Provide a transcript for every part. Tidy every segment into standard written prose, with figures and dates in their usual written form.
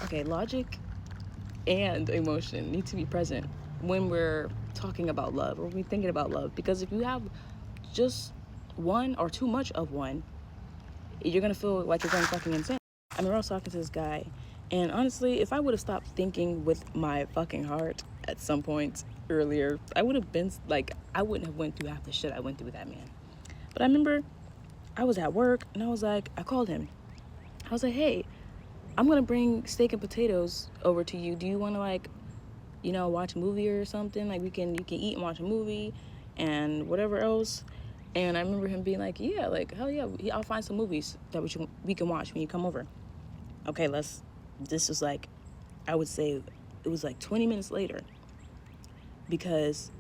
Okay, logic and emotion need to be present when we're talking about love or we're thinking about love. Because if you have just one or too much of one, you're gonna feel like you're going fucking insane. I mean, I was talking to this guy, and honestly, if I would have stopped thinking with my fucking heart at some point earlier, I would have been like, I wouldn't have went through half the shit I went through with that man. But I remember I was at work, and I was like, I called him. I was like, hey, I'm gonna bring steak and potatoes over to you. Do you want to like, watch a movie or something? Like you can eat and watch a movie, and whatever else. And I remember him being like, yeah, like hell yeah, I'll find some movies that we can watch when you come over. Okay, this was like, I would say it was like 20 minutes later, because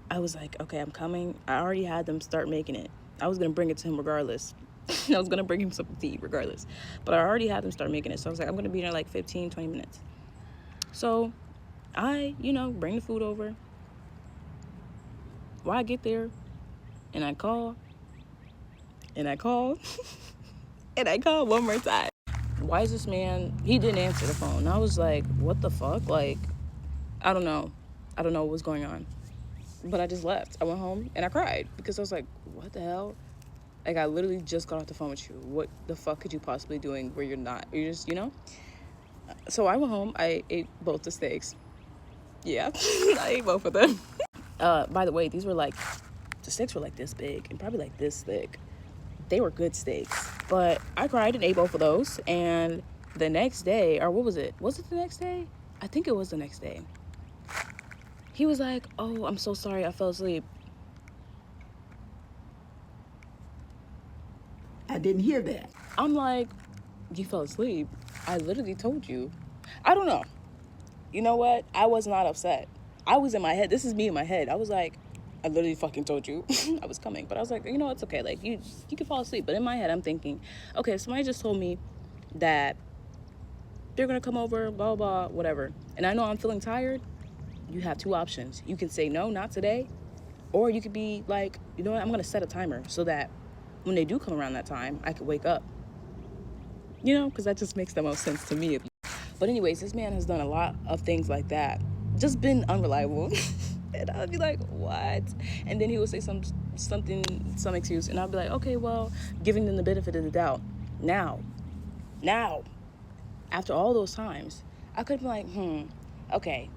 I was like, okay, I'm coming. I already had them start making it. I was gonna bring it to him regardless. I was gonna bring him something to eat regardless, but I already had them start making it. So I was like, I'm gonna be there in like 15, 20 minutes. So I, bring the food over. While I get there, and I call, and I call, and I call one more time. Why is this man? He didn't answer the phone. I was like, what the fuck? Like, I don't know. I don't know what was going on. But I just left. I went home and I cried because I was like, what the hell? Like, I literally just got off the phone with you. What the fuck could you possibly be doing where you're not? You're just, So I went home. I ate both the steaks. Yeah, I ate both of them. By the way, the steaks were like this big and probably like this thick. They were good steaks. But I cried and ate both of those. And the next day, or what was it? Was it the next day? I think it was the next day. He was like, oh, I'm so sorry, I fell asleep. I didn't hear that. I'm like, you fell asleep? I literally told you. I don't know. You know what? I was not upset. I was in my head. This is me in my head. I was like, I literally fucking told you I was coming. But I was like, it's okay. Like, you can fall asleep. But in my head, I'm thinking, okay, somebody just told me that they're going to come over, blah, blah, blah, whatever. And I know I'm feeling tired. You have two options. You can say, no, not today. Or you could be like, you know what? I'm going to set a timer so that when they do come around that time, I could wake up. Because that just makes the most sense to me. But anyways, this man has done a lot of things like that. Just been unreliable. And I'd be like, what? And then he would say some excuse. And I'd be like, okay, well, giving them the benefit of the doubt. Now, after all those times, I could be like, okay.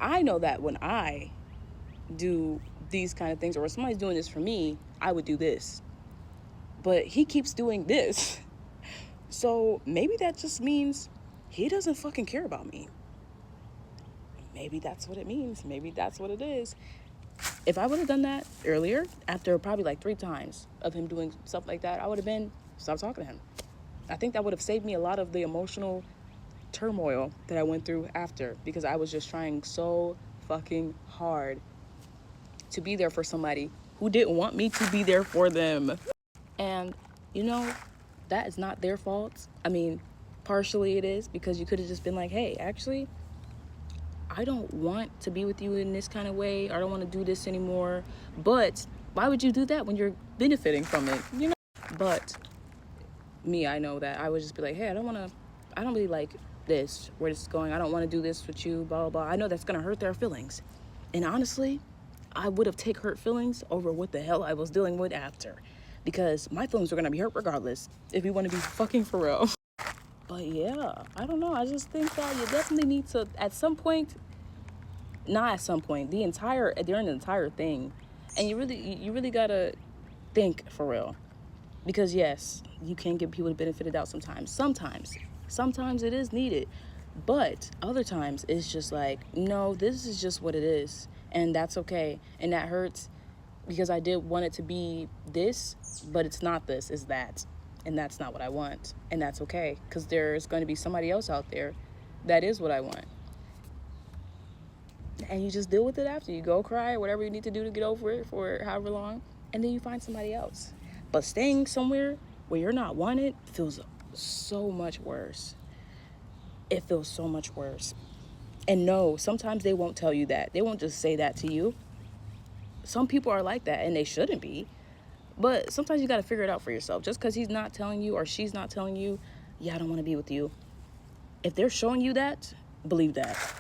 I know that when I do these kind of things, or if somebody's doing this for me, I would do this. But he keeps doing this. So maybe that just means he doesn't fucking care about me. Maybe that's what it means. Maybe that's what it is. If I would have done that earlier, after probably like 3 times of him doing stuff like that, I would have stopped talking to him. I think that would have saved me a lot of the emotional turmoil that I went through after, because I was just trying so fucking hard to be there for somebody who didn't want me to be there for them. And, that is not their fault. I mean, partially it is, because you could have just been like, hey, actually, I don't want to be with you in this kind of way. I don't want to do this anymore. But why would you do that when you're benefiting from it? But me, I know that I would just be like, hey, I don't really like this, where this is going. I don't want to do this with you, blah, blah, blah. I know that's going to hurt their feelings. And honestly, I would have taken hurt feelings over what the hell I was dealing with after. Because my feelings were going to be hurt regardless, if we want to be fucking for real. But yeah, I don't know. I just think that you definitely need to, at some point, not at some point, during the entire thing. And you really got to think for real. Because yes, you can give people the benefit of the doubt sometimes. Sometimes it is needed. But other times it's just like, no, this is just what it is. And that's okay. And that hurts because I did want it to be this, but it's not this, it's that. And that's not what I want. And that's okay. Because there's going to be somebody else out there that is what I want. And you just deal with it after. You go cry, whatever you need to do to get over it for however long. And then you find somebody else. But staying somewhere where you're not wanted feels so much worse. It feels so much worse. And no, sometimes they won't tell you that. They won't just say that to you. Some people are like that, and they shouldn't be. But sometimes you got to figure it out for yourself. Just because he's not telling you or she's not telling you yeah, I don't want to be with you. If they're showing you that, believe that.